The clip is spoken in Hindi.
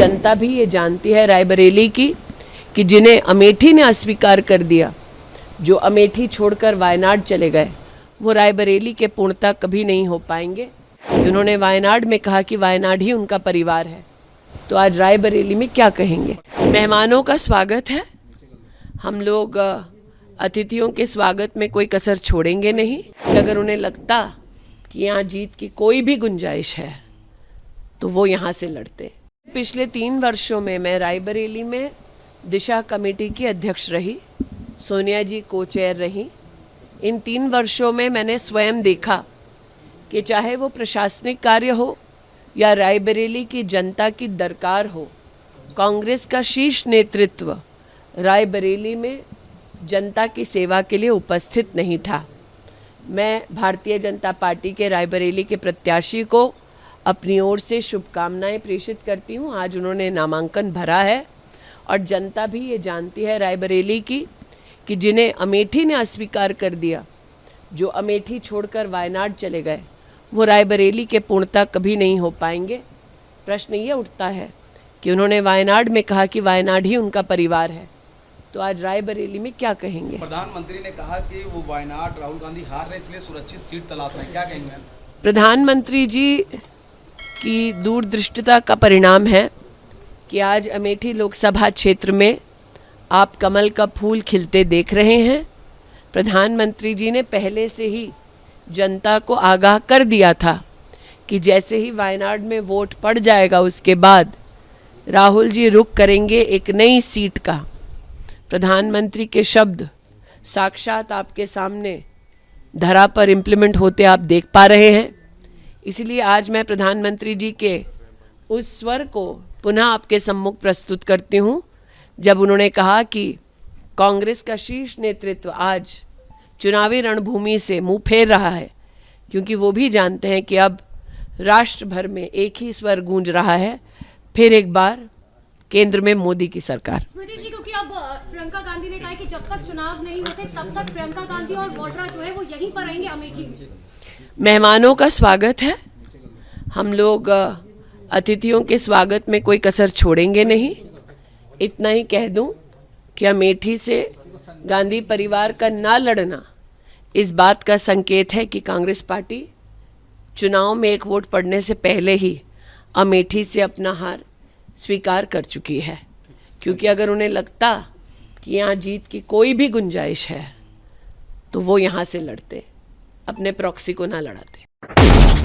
जनता भी ये जानती है रायबरेली की कि जिन्हें अमेठी ने अस्वीकार कर दिया, जो अमेठी छोड़कर वायनाड चले गए, वो रायबरेली के पूर्णता कभी नहीं हो पाएंगे। उन्होंने वायनाड में कहा कि वायनाड ही उनका परिवार है, तो आज रायबरेली में क्या कहेंगे। मेहमानों का स्वागत है, हम लोग अतिथियों के स्वागत में कोई कसर छोड़ेंगे नहीं। अगर उन्हें लगता कि यहाँ जीत की कोई भी गुंजाइश है तो वो यहाँ से लड़ते। पिछले 3 वर्षों में मैं रायबरेली में दिशा कमेटी की अध्यक्ष रही, सोनिया जी को चेयर रही। इन 3 वर्षों में मैंने स्वयं देखा कि चाहे वो प्रशासनिक कार्य हो या रायबरेली की जनता की दरकार हो, कांग्रेस का शीर्ष नेतृत्व रायबरेली में जनता की सेवा के लिए उपस्थित नहीं था। मैं भारतीय जनता पार्टी के रायबरेली के प्रत्याशी को अपनी ओर से शुभकामनाएं प्रेषित करती हूं। आज उन्होंने नामांकन भरा है और जनता भी ये जानती है रायबरेली की कि जिन्हें अमेठी ने अस्वीकार कर दिया, जो अमेठी छोड़कर वायनाड चले गए, वो रायबरेली के पूर्णता कभी नहीं हो पाएंगे। प्रश्न ये उठता है कि उन्होंने वायनाड में कहा कि वायनाड ही उनका परिवार है, तो आज रायबरेली में क्या कहेंगे। प्रधानमंत्री ने कहा कि वो वायनाड राहुल गांधी हार रहे, इसलिए सुरक्षित सीट तलाश रहे हैं, क्या कहेंगे। प्रधानमंत्री जी की दूरदृष्टिता का परिणाम है कि आज अमेठी लोकसभा क्षेत्र में आप कमल का फूल खिलते देख रहे हैं। प्रधानमंत्री जी ने पहले से ही जनता को आगाह कर दिया था कि जैसे ही वायनाड में वोट पड़ जाएगा उसके बाद राहुल जी रुख करेंगे एक नई सीट का। प्रधानमंत्री के शब्द साक्षात आपके सामने धरा पर इम्प्लीमेंट होते आप देख पा रहे हैं। इसलिए आज मैं प्रधानमंत्री जी के उस स्वर को पुनः आपके सम्मुख प्रस्तुत करती हूँ जब उन्होंने कहा कि कांग्रेस का शीर्ष नेतृत्व आज चुनावी रणभूमि से मुंह फेर रहा है, क्योंकि वो भी जानते हैं कि अब राष्ट्र भर में एक ही स्वर गूंज रहा है, फिर एक बार केंद्र में मोदी की सरकार। स्मृति जी, क्योंकि अब प्रियंका गांधी ने कहा है कि जब तक चुनाव नहीं होते तब तक प्रियंका गांधी और वाड्रा जो है वो यहीं पर रहेंगे अमेठी में। मेहमानों का स्वागत है, हम लोग अतिथियों के स्वागत में कोई कसर छोड़ेंगे नहीं। इतना ही कह दूं कि अमेठी से गांधी परिवार का ना लड़ना इस बात का संकेत है कि कांग्रेस पार्टी चुनाव में एक वोट पड़ने से पहले ही अमेठी से अपना हार स्वीकार कर चुकी है। क्योंकि अगर उन्हें लगता कि यहाँ जीत की कोई भी गुंजाइश है तो वो यहाँ से लड़ते, अपने प्रॉक्सी को ना लड़ाते।